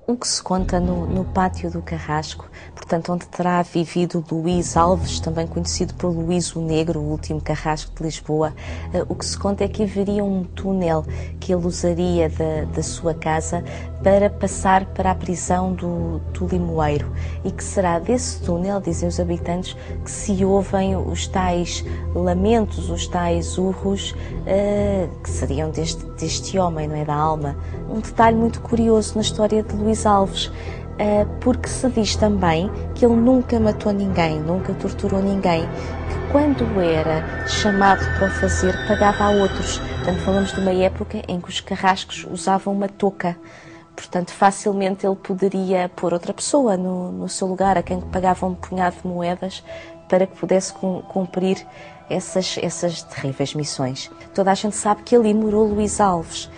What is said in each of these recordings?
O que se conta no pátio do Carrasco, portanto, onde terá vivido Luís Alves, também conhecido por Luís o Negro, o último carrasco de Lisboa, o que se conta é que haveria um túnel que ele usaria da sua casa para passar para a prisão do Limoeiro, e que será desse túnel, dizem os habitantes, que se ouvem os tais lamentos, os tais urros, que seriam deste homem, não é, da alma. Um detalhe muito curioso na história de Luís Alves, porque se diz também que ele nunca matou ninguém, nunca torturou ninguém, que quando era chamado para o fazer pagava a outros. Portanto, falamos de uma época em que os carrascos usavam uma touca. Portanto, facilmente ele poderia pôr outra pessoa no seu lugar, a quem pagava um punhado de moedas para que pudesse cumprir essas terríveis missões. Toda a gente sabe que ali morou Luís Alves,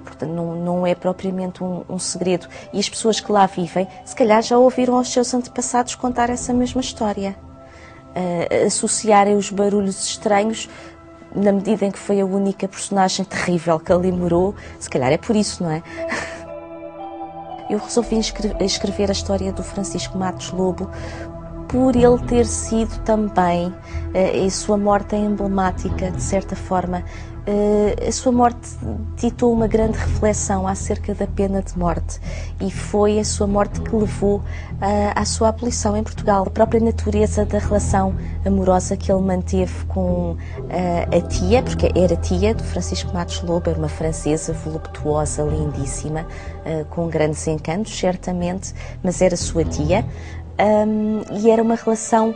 portanto não é propriamente um segredo. E as pessoas que lá vivem, se calhar já ouviram aos seus antepassados contar essa mesma história. Associarem os barulhos estranhos, na medida em que foi a única personagem terrível que ali morou, se calhar é por isso, não é? Eu resolvi escrever a história do Francisco Matos Lobo por ele ter sido também, a sua morte é emblemática, de certa forma. A sua morte ditou uma grande reflexão acerca da pena de morte, e foi a sua morte que levou à sua abolição em Portugal. A própria natureza da relação amorosa que ele manteve com a tia, porque era tia do Francisco Matos Lobo, era uma francesa voluptuosa, lindíssima, com grandes encantos, certamente, mas era sua tia. E era uma relação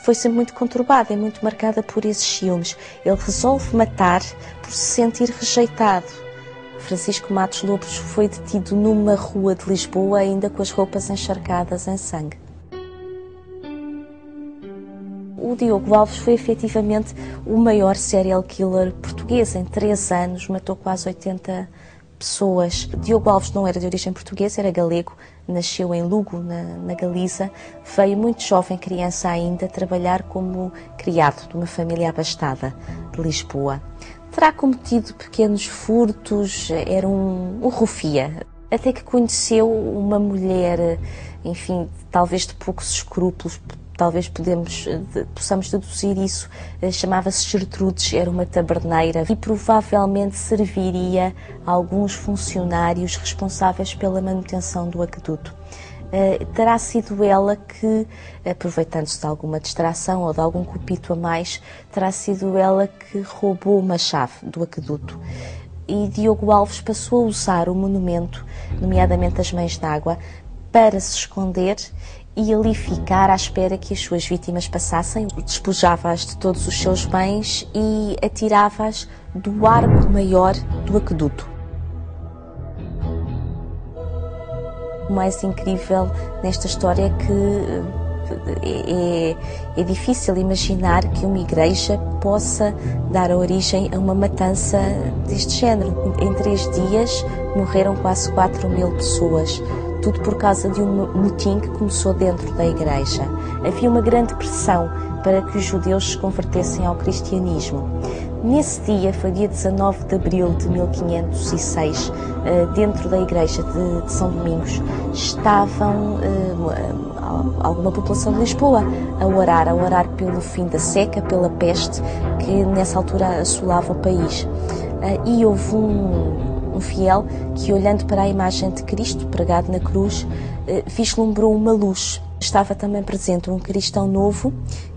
foi sempre muito conturbada e muito marcada por esses ciúmes. Ele resolve matar por se sentir rejeitado. Francisco Matos Lobos foi detido numa rua de Lisboa, ainda com as roupas encharcadas em sangue. O Diogo Alves foi efetivamente o maior serial killer português. Em 3 anos matou quase 80 pessoas. Diogo Alves não era de origem portuguesa, era galego, nasceu em Lugo, na Galiza, veio muito jovem, criança ainda, trabalhar como criado de uma família abastada de Lisboa. Terá cometido pequenos furtos, era um rufia, até que conheceu uma mulher, enfim, talvez de poucos escrúpulos, talvez possamos deduzir isso, chamava-se Gertrudes, era uma taberneira e provavelmente serviria a alguns funcionários responsáveis pela manutenção do aqueduto. Terá sido ela que, aproveitando-se de alguma distração ou de algum copito a mais, terá sido ela que roubou uma chave do aqueduto. E Diogo Alves passou a usar o monumento, nomeadamente as Mães d'Água, para se esconder e ali ficar à espera que as suas vítimas passassem. Despojava-as de todos os seus bens e atirava-as do arco maior do aqueduto. O mais incrível nesta história é que é difícil imaginar que uma igreja possa dar origem a uma matança deste género. Em 3 dias morreram quase 4.000 pessoas. Tudo por causa de um motim que começou dentro da igreja. Havia uma grande pressão para que os judeus se convertessem ao cristianismo. Nesse dia, foi dia 19 de abril de 1506, dentro da igreja de São Domingos, estavam alguma população de Lisboa a orar pelo fim da seca, pela peste, que nessa altura assolava o país. E houve um fiel que, olhando para a imagem de Cristo pregado na cruz, vislumbrou uma luz. Estava também presente um cristão novo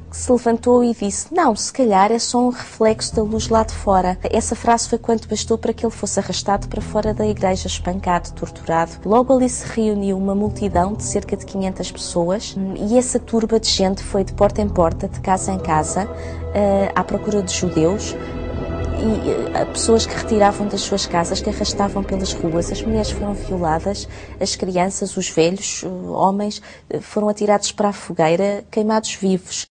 que se levantou e disse: "Não, se calhar é só um reflexo da luz lá de fora." Essa frase foi quanto bastou para que ele fosse arrastado para fora da igreja, espancado, torturado. Logo ali se reuniu uma multidão de cerca de 500 pessoas e essa turba de gente foi de porta em porta, de casa em casa, à procura de judeus, e pessoas que retiravam das suas casas, que arrastavam pelas ruas. As mulheres foram violadas, as crianças, os velhos, homens, foram atirados para a fogueira, queimados vivos.